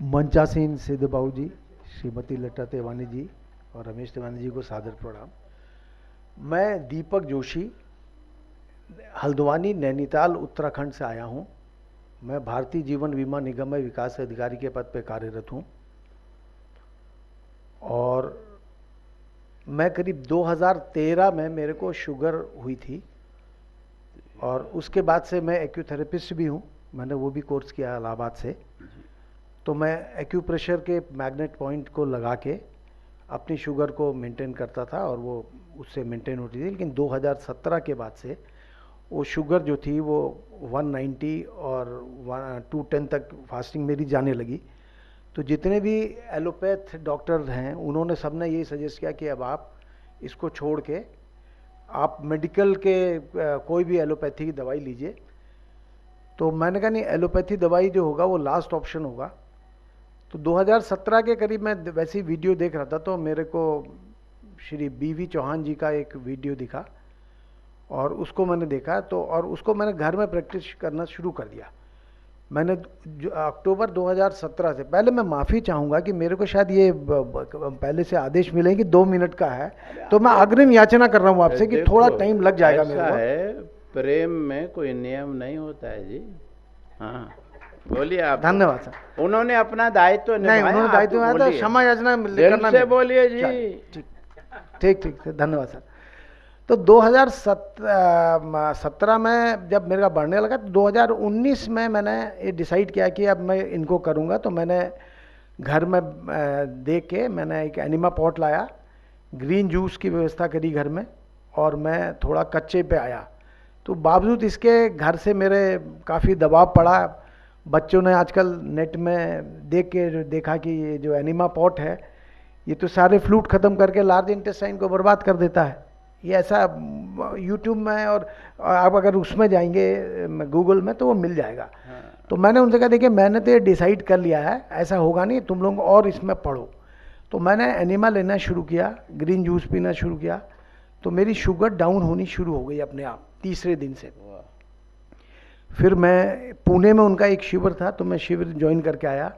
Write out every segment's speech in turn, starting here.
मंचासीन सिद्ध बाबू जी, श्रीमती लता तेवानी जी और रमेश तेवानी जी को सादर प्रणाम। मैं दीपक जोशी हल्द्वानी नैनीताल उत्तराखंड से आया हूं। मैं भारतीय जीवन बीमा निगम में विकास अधिकारी के पद पर कार्यरत हूं और मैं करीब 2013 में मेरे को शुगर हुई थी और उसके बाद से मैं एक्यूथेरेपिस्ट भी हूं। मैंने वो भी कोर्स किया इलाहाबाद से। तो मैं एक्यूप्रेशर के मैग्नेट पॉइंट को लगा के अपनी शुगर को मेंटेन करता था और वो उससे मेंटेन होती थी। लेकिन 2017 के बाद से वो शुगर जो थी वो 190 और 210 तक फास्टिंग मेरी जाने लगी। तो जितने भी एलोपैथ डॉक्टर हैं उन्होंने सबने यही सजेस्ट किया कि अब आप इसको छोड़ के आप मेडिकल के कोई भी एलोपैथी की दवाई लीजिए। तो मैंने कहा नहीं, एलोपैथी दवाई जो होगा वो लास्ट ऑप्शन होगा। तो 2017 के करीब मैं वैसी वीडियो देख रहा था तो मेरे को श्री BV चौहान जी का एक वीडियो दिखा और उसको मैंने देखा तो और उसको मैंने घर में प्रैक्टिस करना शुरू कर दिया। मैंने अक्टूबर 2017 से पहले मैं माफ़ी चाहूँगा कि मेरे को शायद ये पहले से आदेश मिले कि 2 मिनट का है, तो मैं अग्रिम याचना कर रहा हूँ आपसे कि थोड़ा टाइम लग जाएगा मेरे को। है, प्रेम में कोई नियम नहीं होता है जी। हाँ बोलिए आप। धन्यवाद सर। उन्होंने अपना दायित्व नहीं, उन्होंने दायित्व निभाया था, क्षमा याचना करना से बोलिए जी। ठीक ठीक ठीक, धन्यवाद सर। तो 2017 में जब मेरा बढ़ने लगा तो 2019 में मैंने ये डिसाइड किया कि अब मैं इनको करूँगा। तो मैंने घर में देख के मैंने एक एनिमा पॉट लाया, ग्रीन जूस की व्यवस्था करी घर में और मैं थोड़ा कच्चे पे आया। तो बावजूद इसके घर से मेरे काफ़ी दबाव पड़ा। बच्चों ने आजकल नेट में देख के देखा कि ये जो एनिमा पॉट है ये तो सारे फ्लूट ख़त्म करके लार्ज इंटेस्टाइन को बर्बाद कर देता है। ये ऐसा यूट्यूब में और आप अगर उसमें जाएंगे गूगल में तो वो मिल जाएगा। हाँ। तो मैंने उनसे कहा देखिए मैंने तो ये डिसाइड कर लिया है, ऐसा होगा नहीं, तुम लोग और इसमें पढ़ो। तो मैंने एनिमा लेना शुरू किया, ग्रीन जूस पीना शुरू किया। तो मेरी शुगर डाउन होनी शुरू हो गई अपने आप तीसरे दिन से। फिर मैं पुणे में उनका एक शिविर था तो मैं शिविर ज्वाइन करके आया।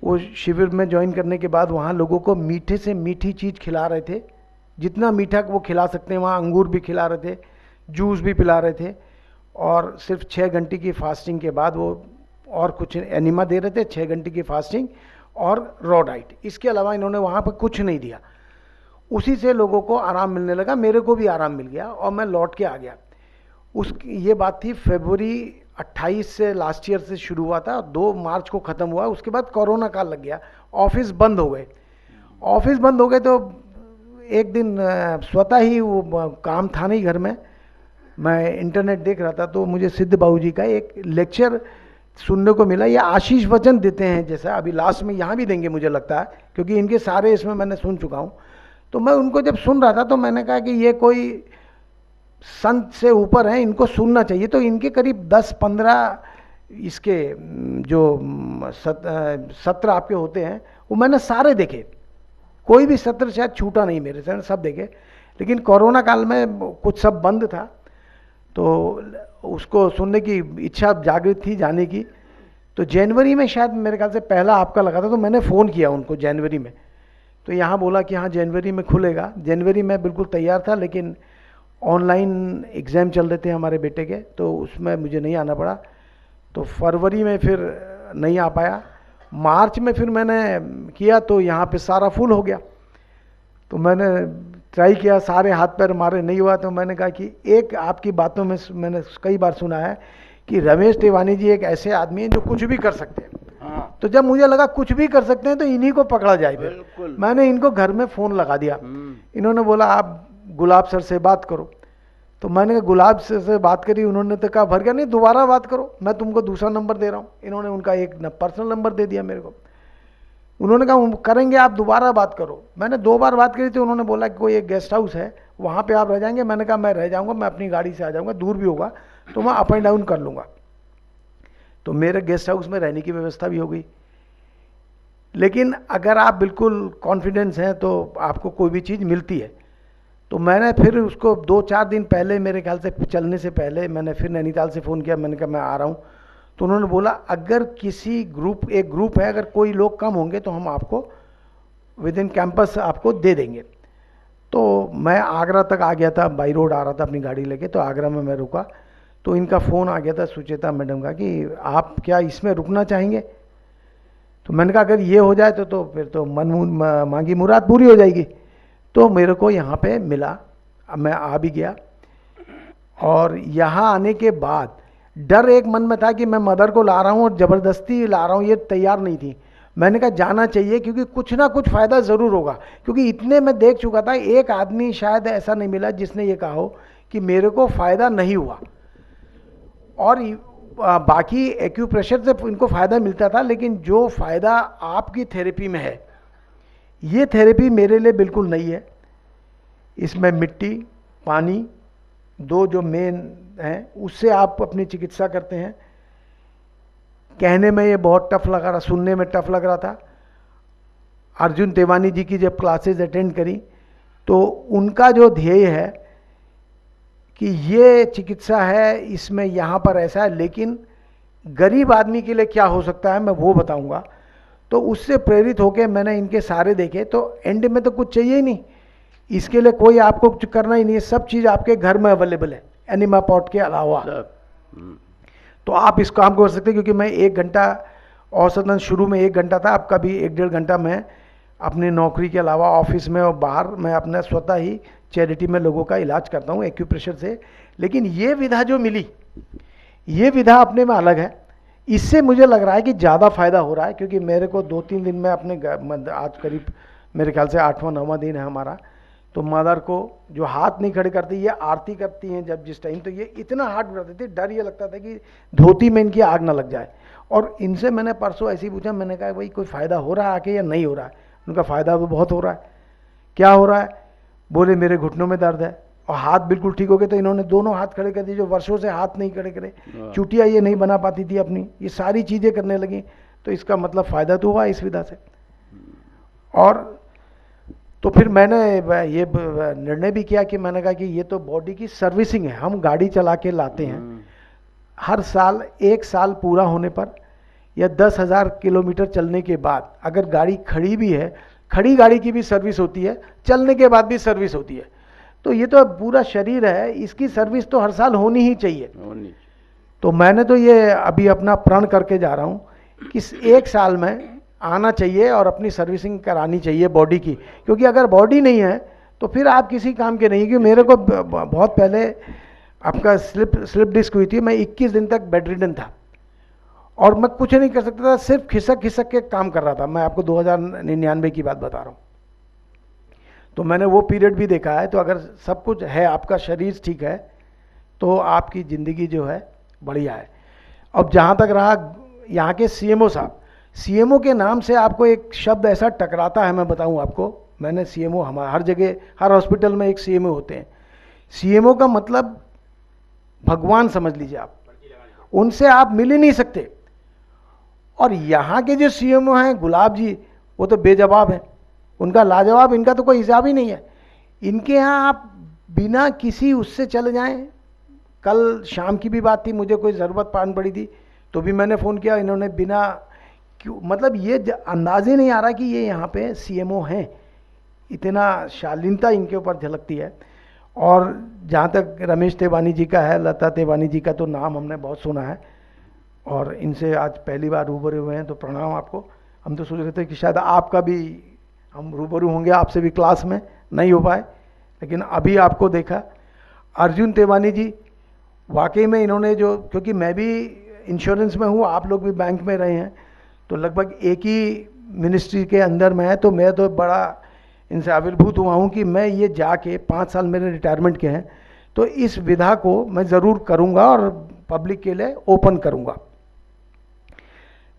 वो शिविर में ज्वाइन करने के बाद वहाँ लोगों को मीठे से मीठी चीज़ खिला रहे थे, जितना मीठा वो खिला सकते हैं। वहाँ अंगूर भी खिला रहे थे, जूस भी पिला रहे थे और सिर्फ 6 घंटे की फास्टिंग के बाद वो और कुछ एनिमा दे रहे थे, 6 घंटे की फास्टिंग और रॉ डाइट। इसके अलावा इन्होंने वहाँ पर कुछ नहीं दिया। उसी से लोगों को आराम मिलने लगा, मेरे को भी आराम मिल गया और मैं लौट के आ गया। ये बात थी फरवरी 28 से लास्ट ईयर से शुरू हुआ था, 2 मार्च को ख़त्म हुआ। उसके बाद कोरोना काल लग गया, ऑफिस बंद हो गए। ऑफिस बंद हो गए तो एक दिन स्वतः ही वो काम था नहीं घर में, मैं इंटरनेट देख रहा था तो मुझे सिद्ध बाबू जी का एक लेक्चर सुनने को मिला। ये आशीष वचन देते हैं जैसा अभी लास्ट में यहाँ भी देंगे मुझे लगता है, क्योंकि इनके सारे इसमें मैंने सुन चुका हूँ। तो मैं उनको जब सुन रहा था तो मैंने कहा कि ये कोई संत से ऊपर हैं, इनको सुनना चाहिए। तो इनके करीब 10-15 इसके जो सत्र आपके होते हैं वो मैंने सारे देखे, कोई भी सत्र शायद छूटा नहीं मेरे से, सब देखे। लेकिन कोरोना काल में कुछ सब बंद था तो उसको सुनने की इच्छा जागृत थी जाने की। तो जनवरी में शायद मेरे ख्याल से पहला आपका लगा था तो मैंने फ़ोन किया उनको जनवरी में। तो यहाँ बोला कि हाँ जनवरी में खुलेगा। जनवरी में बिल्कुल तैयार था लेकिन ऑनलाइन एग्ज़ाम चल रहे थे हमारे बेटे के तो उसमें मुझे नहीं आना पड़ा। तो फरवरी में फिर नहीं आ पाया। मार्च में फिर मैंने किया तो यहाँ पे सारा फुल हो गया। तो मैंने ट्राई किया, सारे हाथ पैर मारे, नहीं हुआ। तो मैंने कहा कि एक आपकी बातों में मैंने कई बार सुना है कि रमेश तेवानी जी एक ऐसे आदमी हैं जो कुछ भी कर सकते हैं। हाँ। तो जब मुझे लगा कुछ भी कर सकते हैं तो इन्हीं को पकड़ा जाए। फिर मैंने इनको घर में फ़ोन लगा दिया। इन्होंने बोला आप गुलाब सर से बात करो। तो मैंने गुलाब सर से बात करी, उन्होंने तो कहा भर गया, नहीं दोबारा बात करो, मैं तुमको दूसरा नंबर दे रहा हूँ। इन्होंने उनका एक पर्सनल नंबर दे दिया मेरे को। उन्होंने कहा करेंगे आप दोबारा बात करो। मैंने 2 बार बात करी थी। उन्होंने बोला कि कोई एक गेस्ट हाउस है वहाँ पे आप रह जाएंगे। मैंने कहा मैं रह जाऊँगा, मैं अपनी गाड़ी से आ जाऊँगा, दूर भी होगा तो मैं अप एंड डाउन कर लूँगा। तो मेरे गेस्ट हाउस में रहने की व्यवस्था भी हो गई। लेकिन अगर आप बिल्कुल कॉन्फिडेंस हैं तो आपको कोई भी चीज़ मिलती है। तो मैंने फिर उसको 2-4 दिन पहले, मेरे ख्याल से चलने से पहले, मैंने फिर नैनीताल से फ़ोन किया। मैंने कहा मैं आ रहा हूँ। तो उन्होंने बोला अगर किसी एक ग्रुप है, अगर कोई लोग कम होंगे तो हम आपको विद इन कैंपस आपको दे देंगे। तो मैं आगरा तक आ गया था, बाई रोड आ रहा था अपनी गाड़ी लेके, तो आगरा में मैं रुका तो इनका फ़ोन आ गया था सुचेता मैडम का कि आप क्या इसमें रुकना चाहेंगे। तो मैंने कहा अगर ये हो जाए तो फिर तो मांगी मुराद पूरी हो जाएगी। तो मेरे को यहाँ पे मिला, अब मैं आ भी गया। और यहाँ आने के बाद डर एक मन में था कि मैं मदर को ला रहा हूँ और ज़बरदस्ती ला रहा हूँ, ये तैयार नहीं थी। मैंने कहा जाना चाहिए क्योंकि कुछ ना कुछ फ़ायदा ज़रूर होगा, क्योंकि इतने मैं देख चुका था, एक आदमी शायद ऐसा नहीं मिला जिसने ये कहा हो कि मेरे को फ़ायदा नहीं हुआ। और बाकी एक्यूप्रेशर से इनको फ़ायदा मिलता था, लेकिन जो फ़ायदा आपकी थेरेपी में है, ये थेरेपी मेरे लिए बिल्कुल नहीं है। इसमें मिट्टी, पानी, दो जो मेन हैं, उससे आप अपनी चिकित्सा करते हैं। कहने में ये बहुत टफ लग रहा, सुनने में टफ लग रहा था। अर्जुन तेवानी जी की जब क्लासेस अटेंड करी तो उनका जो ध्येय है कि ये चिकित्सा है, इसमें यहाँ पर ऐसा है, लेकिन गरीब आदमी के लिए क्या हो सकता है मैं वो बताऊंगा। तो उससे प्रेरित होकर मैंने इनके सारे देखे, तो एंड में तो कुछ चाहिए ही नहीं, इसके लिए कोई आपको कुछ करना ही नहीं है, सब चीज़ आपके घर में अवेलेबल है एनिमा पॉट के अलावा। तो आप इस काम को कर सकते हैं, क्योंकि मैं 1 घंटा औसतन शुरू में 1 घंटा था, अब कभी 1-1.5 घंटा मैं अपनी नौकरी के अलावा ऑफिस में और बाहर मैं अपना स्वतः ही चैरिटी में लोगों का इलाज करता हूँ एक्यूप्रेशर से। लेकिन ये विधा जो मिली, ये विधा अपने में अलग है। इससे मुझे लग रहा है कि ज़्यादा फायदा हो रहा है, क्योंकि मेरे को 2-3 दिन में अपने आज करीब मेरे ख्याल से 8वां-9वां दिन है हमारा, तो मदर को जो हाथ नहीं खड़े करती, ये आरती करती हैं जब जिस टाइम, तो ये इतना हाथ बढ़ाती थी, डर ये लगता था कि धोती में इनकी आग ना लग जाए। और इनसे मैंने परसों ऐसे ही पूछा, मैंने कहा भाई कोई फ़ायदा हो रहा है आके या नहीं हो रहा है। उनका फ़ायदा तो बहुत हो रहा है। क्या हो रहा है? बोले मेरे घुटनों में दर्द है, और हाथ बिल्कुल ठीक हो गए। तो इन्होंने दोनों हाथ खड़े कर दिए, जो वर्षों से हाथ नहीं खड़े करे, चुटिया ये नहीं बना पाती थी अपनी, ये सारी चीज़ें करने लगी। तो इसका मतलब फ़ायदा तो हुआ इस विधा से। और तो फिर मैंने ये निर्णय भी किया कि मैंने कहा कि ये तो बॉडी की सर्विसिंग है, हम गाड़ी चला के लाते हैं हर साल, 1 साल पूरा होने पर या 10,000 किलोमीटर चलने के बाद, अगर गाड़ी खड़ी भी है, खड़ी गाड़ी की भी सर्विस होती है, चलने के बाद भी सर्विस होती है। तो ये तो पूरा शरीर है, इसकी सर्विस तो हर साल होनी ही चाहिए। तो मैंने तो ये अभी अपना प्रण करके जा रहा हूँ कि 1 साल में आना चाहिए और अपनी सर्विसिंग करानी चाहिए बॉडी की, क्योंकि अगर बॉडी नहीं है तो फिर आप किसी काम के नहीं। क्योंकि मेरे को बहुत पहले आपका स्लिप डिस्क हुई थी, मैं 21 दिन तक बेड रिडन था और मैं कुछ नहीं कर सकता था, सिर्फ खिसक खिसक के काम कर रहा था। मैं आपको 2099 की बात बता रहा हूँ। तो मैंने वो पीरियड भी देखा है। तो अगर सब कुछ है, आपका शरीर ठीक है, तो आपकी ज़िंदगी जो है बढ़िया है। अब जहाँ तक रहा यहाँ के सीएमओ साहब, सीएमओ के नाम से आपको एक शब्द ऐसा टकराता है, मैं बताऊं आपको। मैंने सीएमओ, हमारे हर जगह हर हॉस्पिटल में एक सीएमओ होते हैं। सीएमओ का मतलब भगवान समझ लीजिए आप, उनसे आप मिल ही नहीं सकते। और यहाँ के जो सीएमओ हैं गुलाब जी, वो तो बेजवाब हैं, उनका लाजवाब, इनका तो कोई हिसाब ही नहीं है। इनके यहाँ आप बिना किसी उससे चले जाएं। कल शाम की भी बात थी, मुझे कोई ज़रूरत पड़ी थी तो भी मैंने फ़ोन किया, इन्होंने बिना क्यों, मतलब ये अंदाज़ ही नहीं आ रहा कि ये यहाँ पे सीएमओ हैं, इतना शालीनता इनके ऊपर झलकती है। और जहाँ तक रमेश तेवानी जी का है, लता तेवानी जी का तो नाम हमने बहुत सुना है, और इनसे आज पहली बार रूबरू हुए हैं, तो प्रणाम आपको। हम तो सोच रहे थे कि शायद आपका भी हम रूबरू होंगे, आपसे भी क्लास में नहीं हो पाए, लेकिन अभी आपको देखा। अर्जुन तेवानी जी वाकई में इन्होंने जो, क्योंकि मैं भी इंश्योरेंस में हूँ, आप लोग भी बैंक में रहे हैं, तो लगभग एक ही मिनिस्ट्री के अंदर में है, तो मैं तो बड़ा इनसे आविर्भूत हुआ हूँ कि मैं ये जाके 5 साल मेरे रिटायरमेंट के हैं, तो इस विधा को मैं ज़रूर करूँगा और पब्लिक के लिए ओपन करूँगा।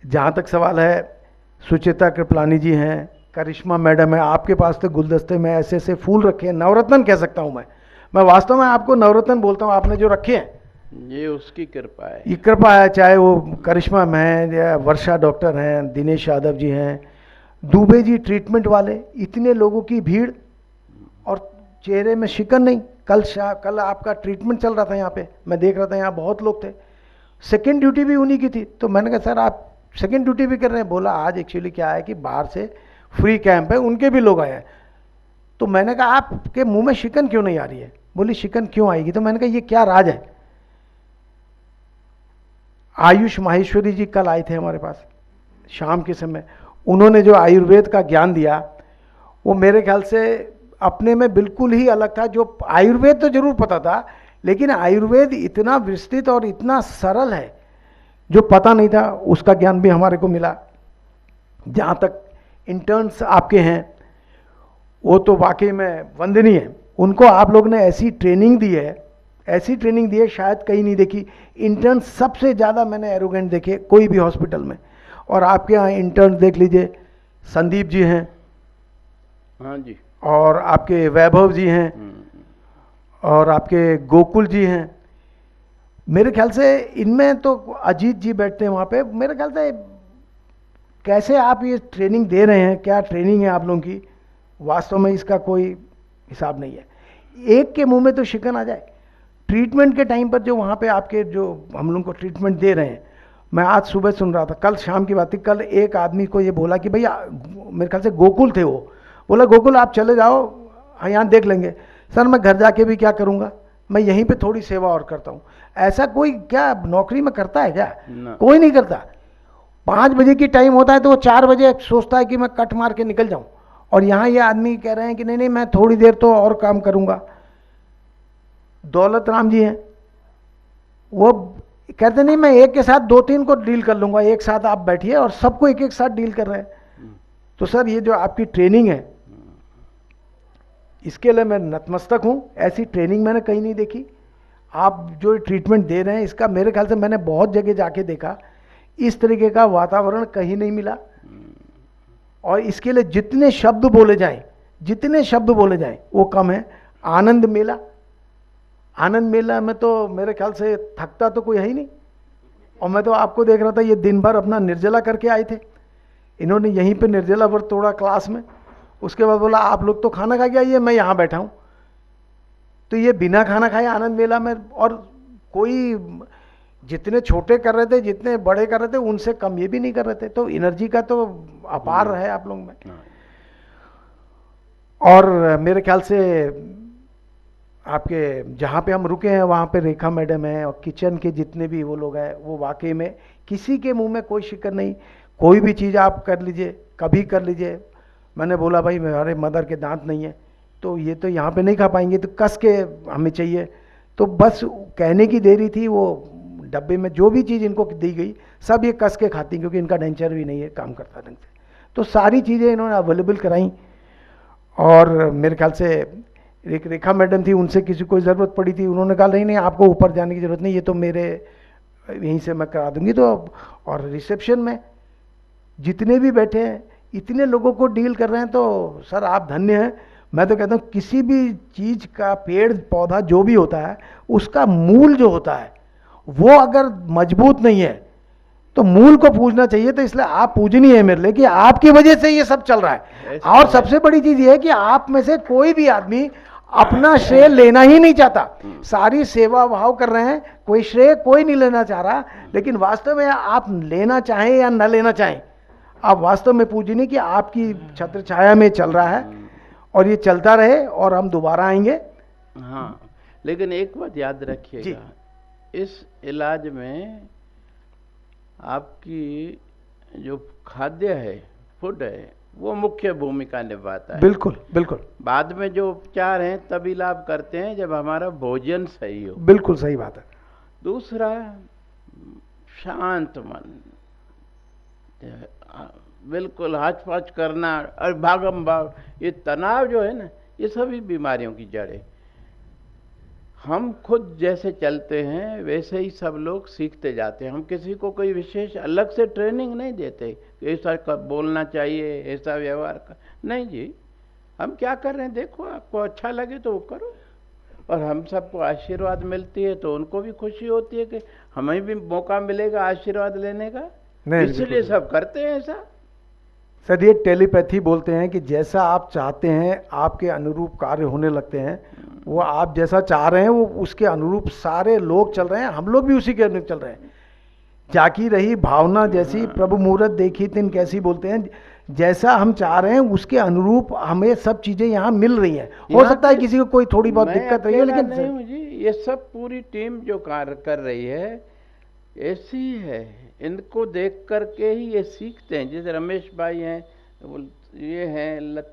जहाँ तक सवाल है, सुचेता कृपलानी जी हैं, करिश्मा मैडम है, आपके पास तो गुलदस्ते में ऐसे ऐसे फूल रखे हैं, नवरत्न कह सकता हूँ मैं वास्तव में आपको नवरत्न बोलता हूँ, आपने जो रखे हैं ये उसकी कृपा है, ये कृपा है। चाहे वो करिश्मा में या वर्षा डॉक्टर हैं, दिनेश यादव जी हैं, दुबे जी ट्रीटमेंट वाले, इतने लोगों की भीड़ और चेहरे में शिकन नहीं। कल आपका ट्रीटमेंट चल रहा था यहाँ पे, मैं देख रहा था यहाँ बहुत लोग थे। सेकेंड ड्यूटी भी उन्हीं की थी। तो मैंने कहा सर आप सेकेंड ड्यूटी भी कर रहे हैं? बोला आज एक्चुअली क्या है कि बाहर से फ्री कैंप है, उनके भी लोग आए हैं। तो मैंने कहा आपके मुंह में शिकन क्यों नहीं आ रही है? बोली शिकन क्यों आएगी? तो मैंने कहा ये क्या राज है? आयुष माहेश्वरी जी कल आए थे हमारे पास शाम के समय। उन्होंने जो आयुर्वेद का ज्ञान दिया वो मेरे ख्याल से अपने में बिल्कुल ही अलग था। जो आयुर्वेद तो जरूर पता था, लेकिन आयुर्वेद इतना विस्तृत और इतना सरल है जो पता नहीं था, उसका ज्ञान भी हमारे को मिला। जहाँ तक इंटर्न्स आपके हैं वो तो वाकई में वंदनीय है। उनको आप लोग ने ऐसी ट्रेनिंग दी है, ऐसी ट्रेनिंग दी है शायद कहीं नहीं देखी। इंटर्न सबसे ज़्यादा मैंने एरोगेंट देखे कोई भी हॉस्पिटल में। और आपके यहाँ इंटर्न देख लीजिए, संदीप जी हैं, हाँ जी, और आपके वैभव जी हैं, और आपके गोकुल जी हैं। मेरे ख्याल से इनमें तो अजीत जी बैठते हैं वहाँ पे। मेरे ख्याल से कैसे आप ये ट्रेनिंग दे रहे हैं, क्या ट्रेनिंग है आप लोगों की, वास्तव में इसका कोई हिसाब नहीं है। एक के मुंह में तो शिकन आ जाए। ट्रीटमेंट के टाइम पर जो वहाँ पे आपके जो हम लोग को ट्रीटमेंट दे रहे हैं, मैं आज सुबह सुन रहा था, कल शाम की बात थी, कल एक आदमी को ये बोला कि भैया, मेरे ख्याल से गोकुल थे वो, बोला गोकुल आप चले जाओ, यहाँ देख लेंगे। सर मैं घर जाके भी क्या करूँगा, मैं यहीं पे थोड़ी सेवा और करता हूँ। ऐसा कोई क्या नौकरी में करता है क्या? कोई नहीं करता। 5 बजे की टाइम होता है तो वो 4 बजे सोचता है कि मैं कट मार के निकल जाऊँ, और यहाँ ये आदमी कह रहे हैं कि नहीं नहीं मैं थोड़ी देर तो और काम करूँगा। दौलत राम जी हैं, वो कहते नहीं मैं एक के साथ 2-3 को डील कर लूँगा, एक साथ आप बैठिए, और सबको एक एक साथ डील कर रहे हैं। तो सर ये जो आपकी ट्रेनिंग है, इसके लिए मैं नतमस्तक हूँ। ऐसी ट्रेनिंग मैंने कहीं नहीं देखी। आप जो ट्रीटमेंट दे रहे हैं इसका मेरे ख्याल से मैंने बहुत जगह जाके देखा, इस तरीके का वातावरण कहीं नहीं मिला। और इसके लिए जितने शब्द बोले जाएं, जितने शब्द बोले जाएं वो कम है। आनंद मेला, आनंद मेला में तो मेरे ख्याल से थकता तो कोई है ही नहीं। और मैं तो आपको देख रहा था, ये दिन भर अपना निर्जला करके आए थे। इन्होंने यहीं पे निर्जला व्रत तोड़ा क्लास में, उसके बाद बोला आप लोग तो खाना खा के आइए, मैं यहाँ बैठा हूँ। तो ये बिना खाना खाए आनंद मेला में, और कोई जितने छोटे कर रहे थे जितने बड़े कर रहे थे उनसे कम ये भी नहीं कर रहे थे। तो एनर्जी का तो अपार है आप लोग में। और मेरे ख्याल से आपके जहाँ पे हम रुके हैं वहाँ पे रेखा मैडम है, और किचन के जितने भी वो लोग हैं, वो वाकई में किसी के मुंह में कोई शिकन नहीं। कोई भी चीज़ आप कर लीजिए, कभी कर लीजिए। मैंने बोला भाई मेरे मदर के दांत नहीं है तो ये तो यहाँ पे नहीं खा पाएंगे, तो कस के हमें चाहिए। तो बस कहने की देरी थी। वो डब्बे में जो भी चीज़ इनको दी गई सब ये कस के खाती, क्योंकि इनका डेंचर भी नहीं है काम करता ढंग से। तो सारी चीज़ें इन्होंने अवेलेबल कराई। और मेरे ख्याल से एक रेखा मैडम थी, उनसे किसी को ज़रूरत पड़ी थी, उन्होंने कहा नहीं नहीं आपको ऊपर जाने की ज़रूरत नहीं, ये तो मेरे यहीं से मैं करा दूंगी। तो और रिसेप्शन में जितने भी बैठे हैं इतने लोगों को डील कर रहे हैं, तो सर आप धन्य हैं। मैं तो कहता हूँ किसी भी चीज़ का पेड़ पौधा जो भी होता है उसका मूल जो होता है वो अगर मजबूत नहीं है तो मूल को पूजना चाहिए। तो इसलिए आप पूजनीय है मेरे लिए कि आपकी वजह से ये सब चल रहा है। और सबसे बड़ी चीज़ ये है कि आप में से कोई भी आदमी अपना श्रेय लेना ही नहीं चाहता, सारी सेवा भाव कर रहे हैं, कोई श्रेय कोई नहीं लेना चाह रहा। लेकिन वास्तव में आप लेना चाहें या न लेना चाहें, आप वास्तव में पूजनीय कि आपकी छत्र छाया में चल रहा है, और ये चलता रहे और हम दोबारा आएंगे। हाँ, लेकिन एक बात याद रखिएगा, इस इलाज में आपकी जो खाद्य है, फूड है, वो मुख्य भूमिका निभाता है। बिल्कुल बिल्कुल। बाद में जो उपचार हैं तभी लाभ करते हैं जब हमारा भोजन सही हो। बिल्कुल सही बात है। दूसरा, शांत मन, बिल्कुल हाथ पाँच करना और भागम भाग, ये तनाव जो है ना, ये सभी बीमारियों की जड़ है। हम खुद जैसे चलते हैं वैसे ही सब लोग सीखते जाते हैं। हम किसी को कोई विशेष अलग से ट्रेनिंग नहीं देते कि ऐसा बोलना चाहिए, ऐसा व्यवहार कर, नहीं जी। हम क्या कर रहे हैं देखो, आपको अच्छा लगे तो वो करो। और हम सबको आशीर्वाद मिलती है तो उनको भी खुशी होती है कि हमें भी मौका मिलेगा आशीर्वाद लेने का, इसलिए सब करते हैं ऐसा। सर ये टेलीपैथी बोलते हैं कि जैसा आप चाहते हैं आपके अनुरूप कार्य होने लगते हैं। वो आप जैसा चाह रहे हैं वो उसके अनुरूप सारे लोग चल रहे हैं, हम लोग भी उसी के अनुरूप चल रहे हैं। जाकी रही भावना जैसी, प्रभु मुहूर्त देखी तिन कैसी बोलते हैं, जैसा हम चाह रहे हैं उसके अनुरूप हमें सब चीजें यहाँ मिल रही हैं। हो यहाँ सकता है पे किसी को कोई थोड़ी बहुत मैं दिक्कत रही है, अकेला लेकिन नहीं हूँ जी, ये सब पूरी टीम जो कार्य कर रही है ऐसी ही है। इनको देख करके ही ये सीखते हैं। जैसे रमेश भाई हैं, ये हैं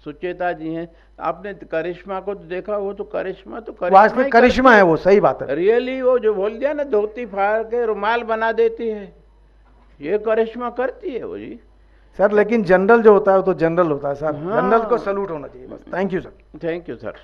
सुचेता जी हैं, आपने करिश्मा को तो देखा, वो तो करिश्मा वास्तविक ही करिश्मा करती है वो, सही बात है। रियली वो जो बोल दिया ना, धोती फाड़ के रुमाल बना देती है, ये करिश्मा करती है वो जी। सर लेकिन जनरल जो होता है वो तो जनरल होता है सर, हाँ। जनरल को सैल्यूट होना चाहिए बस। Thank you sir. Thank you sir.